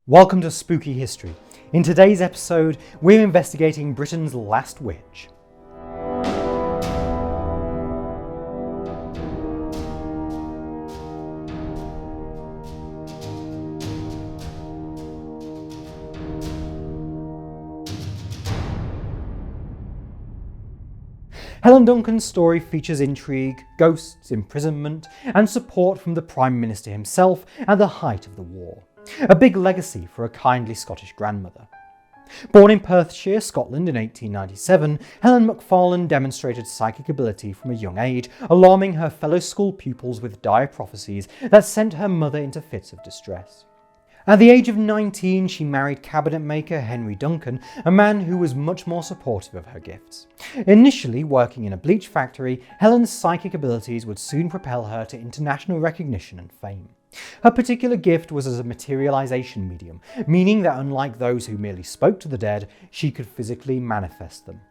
Welcome to Spooky History. In today's episode, we're investigating Britain's last witch. Helen Duncan's story features intrigue, ghosts, imprisonment, and support from the Prime Minister himself at the height of the war. A big legacy for a kindly Scottish grandmother. Born in Perthshire, Scotland in 1897, Helen Mcfarlane demonstrated psychic ability from a young age, alarming her fellow school pupils with dire prophecies that sent her mother into fits of distress. At the age of 19, she married cabinet maker Henry Duncan, a man who was much more supportive of her gifts. Initially working in a bleach factory, Helen's psychic abilities would soon propel her to international recognition and fame. Her particular gift was as a materialization medium, meaning that unlike those who merely spoke to the dead, she could physically manifest them.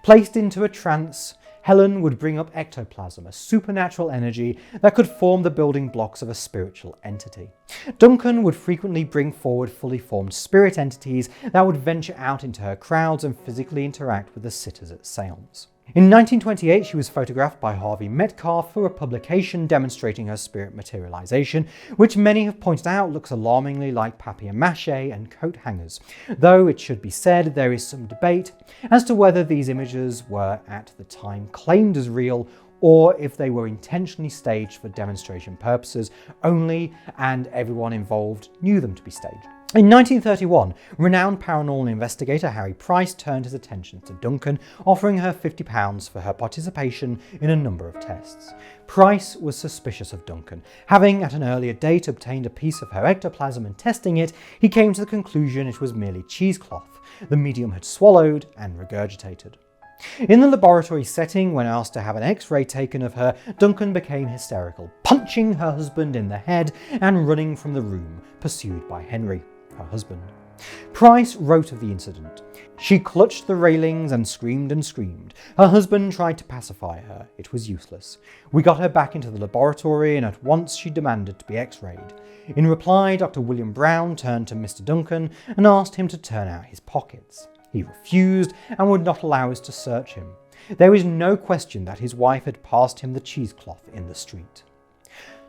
Placed into a trance, Helen would bring up ectoplasm, a supernatural energy that could form the building blocks of a spiritual entity. Duncan would frequently bring forward fully formed spirit entities that would venture out into her crowds and physically interact with the sitters at seance. In 1928, she was photographed by Harvey Metcalf for a publication demonstrating her spirit materialization, which many have pointed out looks alarmingly like papier-mâché and coat hangers, though it should be said there is some debate as to whether these images were at the time claimed as real or if they were intentionally staged for demonstration purposes only and everyone involved knew them to be staged. In 1931, renowned paranormal investigator Harry PRYCE turned his attention to Duncan, offering her £50 for her participation in a number of tests. PRYCE was suspicious of Duncan. Having at an earlier date obtained a piece of her ectoplasm and testing it, he came to the conclusion it was merely cheesecloth the medium had swallowed and regurgitated. In the laboratory setting, when asked to have an X-ray taken of her, Duncan became hysterical, punching her husband in the head and running from the room, pursued by Henry, her husband. PRYCE wrote of the incident. She clutched the railings and screamed and screamed. Her husband tried to pacify her. It was useless. We got her back into the laboratory and at once she demanded to be X-rayed. In reply, Dr. William Brown turned to Mr. Duncan and asked him to turn out his pockets. He refused and would not allow us to search him. There is no question that his wife had passed him the cheesecloth in the street.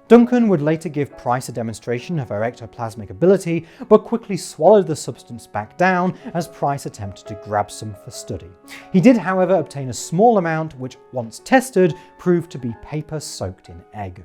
Duncan would later give PRYCE a demonstration of her ectoplasmic ability, but quickly swallowed the substance back down as PRYCE attempted to grab some for study. He did, however, obtain a small amount which, once tested, proved to be paper soaked in egg.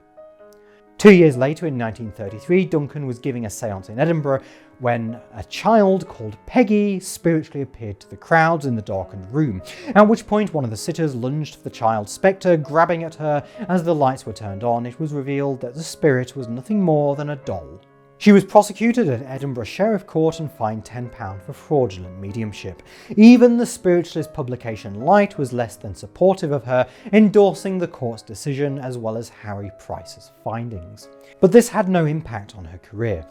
2 years later, in 1933, Duncan was giving a séance in Edinburgh when a child called Peggy spiritually appeared to the crowds in the darkened room, at which point one of the sitters lunged for the child's spectre, grabbing at her. As the lights were turned on, it was revealed that the spirit was nothing more than a doll. She was prosecuted at Edinburgh Sheriff Court and fined £10 for fraudulent mediumship. Even the spiritualist publication Light was less than supportive of her, endorsing the court's decision as well as Harry PRYCE's findings. But this had no impact on her career.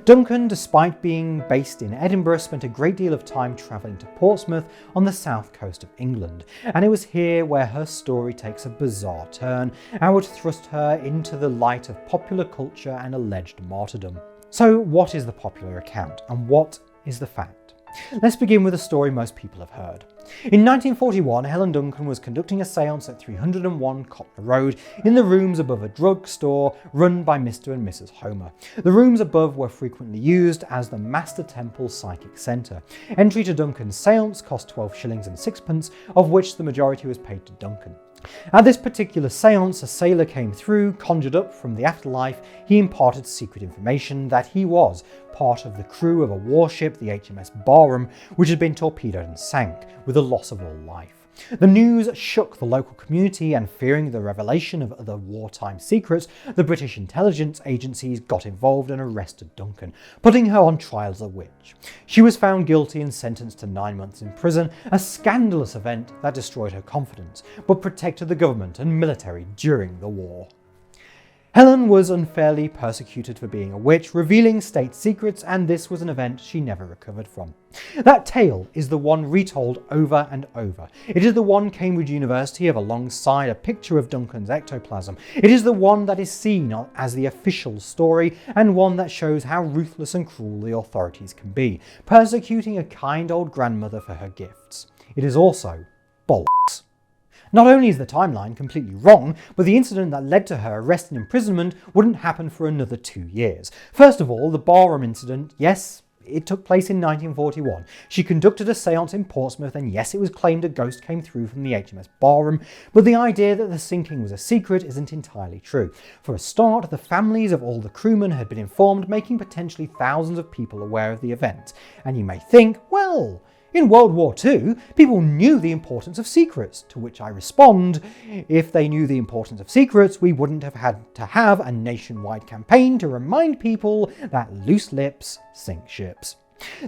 Duncan, despite being based in Edinburgh, spent a great deal of time travelling to Portsmouth on the south coast of England, and it was here where her story takes a bizarre turn and would thrust her into the light of popular culture and alleged martyrdom. So what is the popular account and what is the fact? Let's begin with a story most people have heard. In 1941, Helen Duncan was conducting a séance at 301 Cotner Road in the rooms above a drugstore run by Mr. and Mrs. Homer. The rooms above were frequently used as the Master Temple Psychic Centre. Entry to Duncan's séance cost 12 shillings and sixpence, of which the majority was paid to Duncan. At this particular séance, a sailor came through, conjured up from the afterlife. He imparted secret information that he was part of the crew of a warship, the HMS Barham, which had been torpedoed and sank, with the loss of all life. The news shook the local community, and fearing the revelation of other wartime secrets, the British intelligence agencies got involved and arrested Duncan, putting her on trial as a witch. She was found guilty and sentenced to 9 months in prison, a scandalous event that destroyed her confidence, but protected the government and military during the war. Helen was unfairly persecuted for being a witch, revealing state secrets, and this was an event she never recovered from. That tale is the one retold over and over. It is the one Cambridge University have alongside a picture of Duncan's ectoplasm. It is the one that is seen as the official story, and one that shows how ruthless and cruel the authorities can be, persecuting a kind old grandmother for her gifts. It is also bollocks. Not only is the timeline completely wrong, but the incident that led to her arrest and imprisonment wouldn't happen for another 2 years. First of all, the ballroom incident, yes, it took place in 1941. She conducted a seance in Portsmouth, and yes, it was claimed a ghost came through from the HMS Barham, but the idea that the sinking was a secret isn't entirely true. For a start, the families of all the crewmen had been informed, making potentially thousands of people aware of the event. And you may think, well, in World War II, people knew the importance of secrets, to which I respond, if they knew the importance of secrets, we wouldn't have had to have a nationwide campaign to remind people that loose lips sink ships.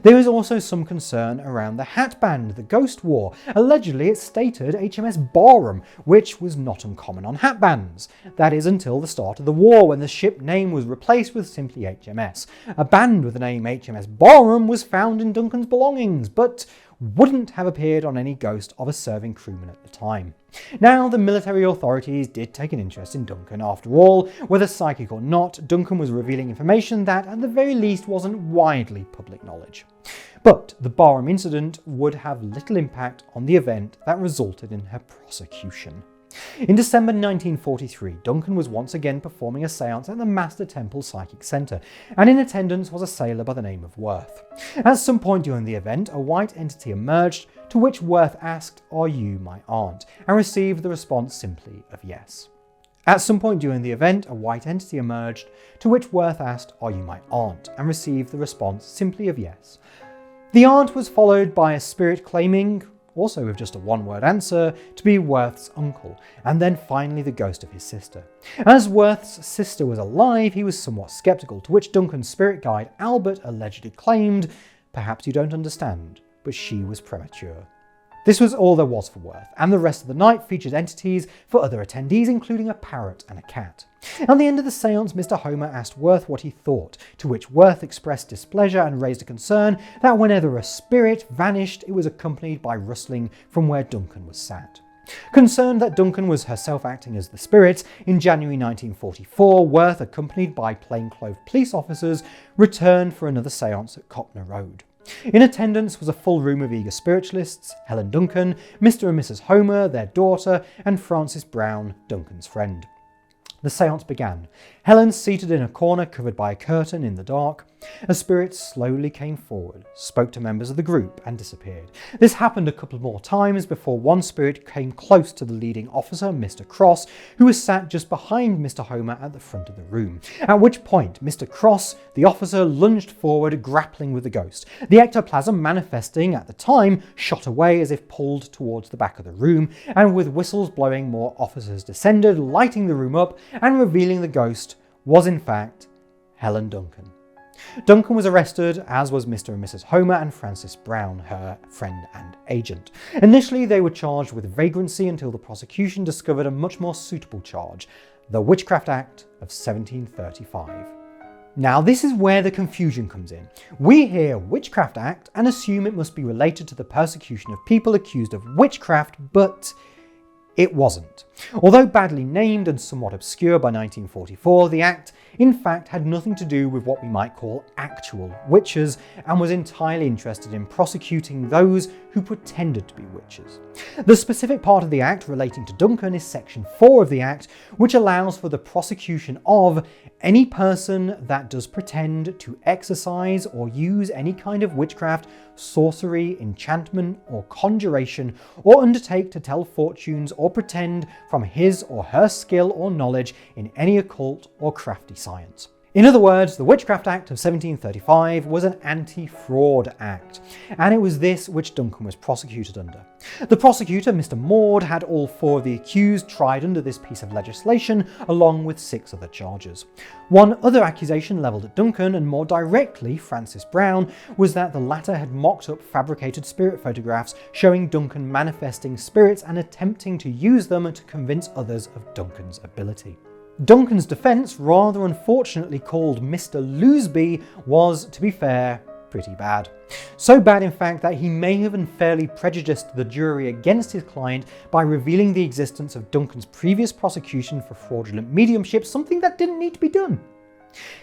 There is also some concern around the hatband the ghost wore. Allegedly it stated HMS Barham, which was not uncommon on hatbands. That is until the start of the war, when the ship name was replaced with simply HMS. A band with the name HMS Barham was found in Duncan's belongings, but wouldn't have appeared on any ghost of a serving crewman at the time. Now, the military authorities did take an interest in Duncan. After all, whether psychic or not, Duncan was revealing information that, at the very least, wasn't widely public knowledge. But the Barham incident would have little impact on the event that resulted in her prosecution. In December 1943, Duncan was once again performing a seance at the Master Temple Psychic Centre, and in attendance was a sailor by the name of Worth. At some point during the event, a white entity emerged, to which Worth asked, "Are you my aunt?" and received the response simply of yes. At some point during the event, a white entity emerged, to which Worth asked, "Are you my aunt?" and received the response simply of yes. The aunt was followed by a spirit claiming, also with just a one-word answer, to be Worth's uncle, and then finally the ghost of his sister. As Worth's sister was alive, he was somewhat sceptical, to which Duncan's spirit guide Albert allegedly claimed, "Perhaps you don't understand, but she was premature." This was all there was for Worth, and the rest of the night featured entities for other attendees, including a parrot and a cat. At the end of the seance, Mr. Homer asked Worth what he thought, to which Worth expressed displeasure and raised a concern that whenever a spirit vanished, it was accompanied by rustling from where Duncan was sat. Concerned that Duncan was herself acting as the spirit, in January 1944, Worth, accompanied by plainclothes police officers, returned for another seance at Copner Road. In attendance was a full room of eager spiritualists: Helen Duncan, Mr. and Mrs. Homer, their daughter, and Frances Brown, Duncan's friend. The seance began. Helen seated in a corner covered by a curtain in the dark. A spirit slowly came forward, spoke to members of the group, and disappeared. This happened a couple more times before one spirit came close to the leading officer, Mr. Cross, who was sat just behind Mr. Homer at the front of the room, at which point Mr. Cross, the officer, lunged forward, grappling with the ghost. The ectoplasm, manifesting at the time, shot away as if pulled towards the back of the room, and with whistles blowing, more officers descended, lighting the room up and revealing the ghost was in fact Helen Duncan. Duncan was arrested, as was Mr. and Mrs. Homer and Frances Brown, her friend and agent. Initially, they were charged with vagrancy until the prosecution discovered a much more suitable charge, the Witchcraft Act of 1735. Now, this is where the confusion comes in. We hear Witchcraft Act and assume it must be related to the persecution of people accused of witchcraft, but it wasn't. Although badly named and somewhat obscure by 1944, the Act in fact had nothing to do with what we might call actual witches, and was entirely interested in prosecuting those who pretended to be witches. The specific part of the Act relating to Duncan is Section 4 of the Act, which allows for the prosecution of any person that does pretend to exercise or use any kind of witchcraft, sorcery, enchantment, or conjuration, or undertake to tell fortunes or pretend from his or her skill or knowledge in any occult or crafty science. In other words, the Witchcraft Act of 1735 was an anti-fraud act, and it was this which Duncan was prosecuted under. The prosecutor, Mr. Maud, had all 4 of the accused tried under this piece of legislation, along with 6 other charges. One other accusation levelled at Duncan, and more directly Frances Brown, was that the latter had mocked up fabricated spirit photographs showing Duncan manifesting spirits and attempting to use them to convince others of Duncan's ability. Duncan's defence, rather unfortunately called Mr. Looseby, was, to be fair, pretty bad. So bad, in fact, that he may have unfairly prejudiced the jury against his client by revealing the existence of Duncan's previous prosecution for fraudulent mediumship, something that didn't need to be done.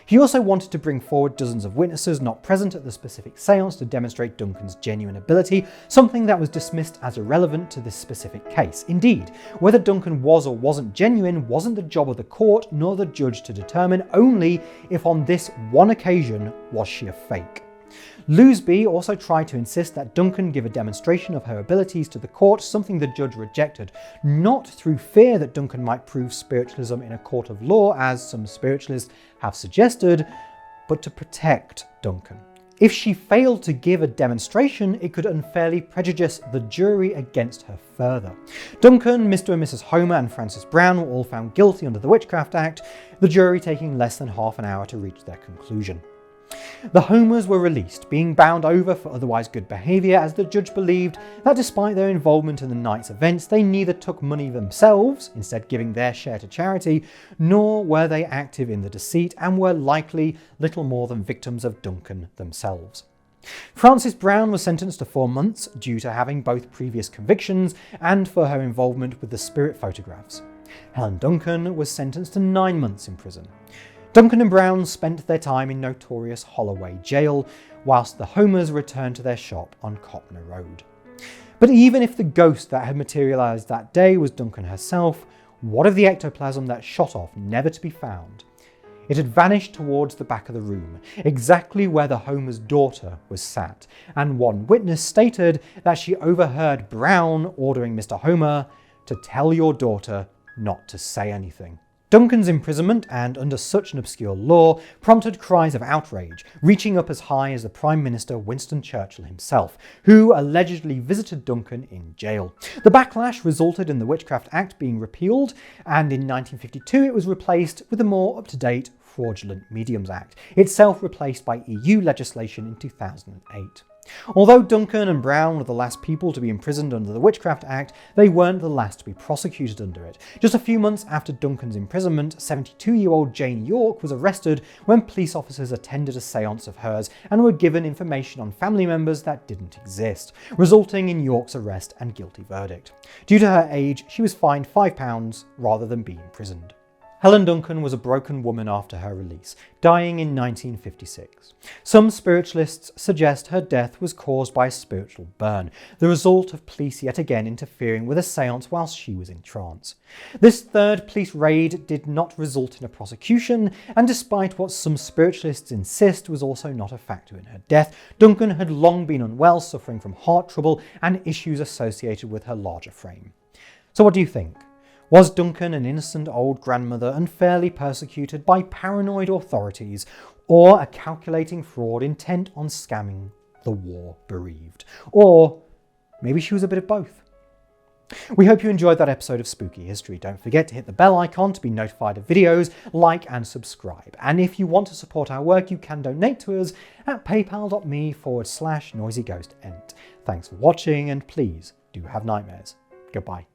He also wanted to bring forward dozens of witnesses not present at the specific seance to demonstrate Duncan's genuine ability, something that was dismissed as irrelevant to this specific case. Indeed, whether Duncan was or wasn't genuine wasn't the job of the court nor the judge to determine, only if on this one occasion was she a fake. Looseby also tried to insist that Duncan give a demonstration of her abilities to the court, something the judge rejected, not through fear that Duncan might prove spiritualism in a court of law, as some spiritualists have suggested, but to protect Duncan. If she failed to give a demonstration, it could unfairly prejudice the jury against her further. Duncan, Mr. and Mrs. Homer, and Frances Brown were all found guilty under the Witchcraft Act, the jury taking less than half an hour to reach their conclusion. The Homers were released, being bound over for otherwise good behaviour, as the judge believed that despite their involvement in the night's events, they neither took money themselves, instead giving their share to charity, nor were they active in the deceit, and were likely little more than victims of Duncan themselves. Frances Brown was sentenced to 4 months due to having both previous convictions and for her involvement with the spirit photographs. Helen Duncan was sentenced to 9 months in prison. Duncan and Brown spent their time in notorious Holloway jail, whilst the Homers returned to their shop on Copner Road. But even if the ghost that had materialised that day was Duncan herself, what of the ectoplasm that shot off, never to be found? It had vanished towards the back of the room, exactly where the Homer's daughter was sat, and one witness stated that she overheard Brown ordering Mr. Homer to tell your daughter not to say anything. Duncan's imprisonment, and under such an obscure law, prompted cries of outrage, reaching up as high as the Prime Minister Winston Churchill himself, who allegedly visited Duncan in jail. The backlash resulted in the Witchcraft Act being repealed, and in 1952 it was replaced with the more up-to-date Fraudulent Mediums Act, itself replaced by EU legislation in 2008. Although Duncan and Brown were the last people to be imprisoned under the Witchcraft Act, they weren't the last to be prosecuted under it. Just a few months after Duncan's imprisonment, 72-year-old Jane York was arrested when police officers attended a séance of hers and were given information on family members that didn't exist, resulting in York's arrest and guilty verdict. Due to her age, she was fined £5 rather than be imprisoned. Helen Duncan was a broken woman after her release, dying in 1956. Some spiritualists suggest her death was caused by a spiritual burn, the result of police yet again interfering with a séance whilst she was in trance. This third police raid did not result in a prosecution, and despite what some spiritualists insist was also not a factor in her death, Duncan had long been unwell, suffering from heart trouble and issues associated with her larger frame. So what do you think? Was Duncan an innocent old grandmother unfairly persecuted by paranoid authorities, or a calculating fraud intent on scamming the war bereaved? Or maybe she was a bit of both? We hope you enjoyed that episode of Spooky History. Don't forget to hit the bell icon to be notified of videos, like and subscribe. And if you want to support our work, you can donate to us at paypal.me/noisyghost. Thanks for watching, and please do have nightmares. Goodbye.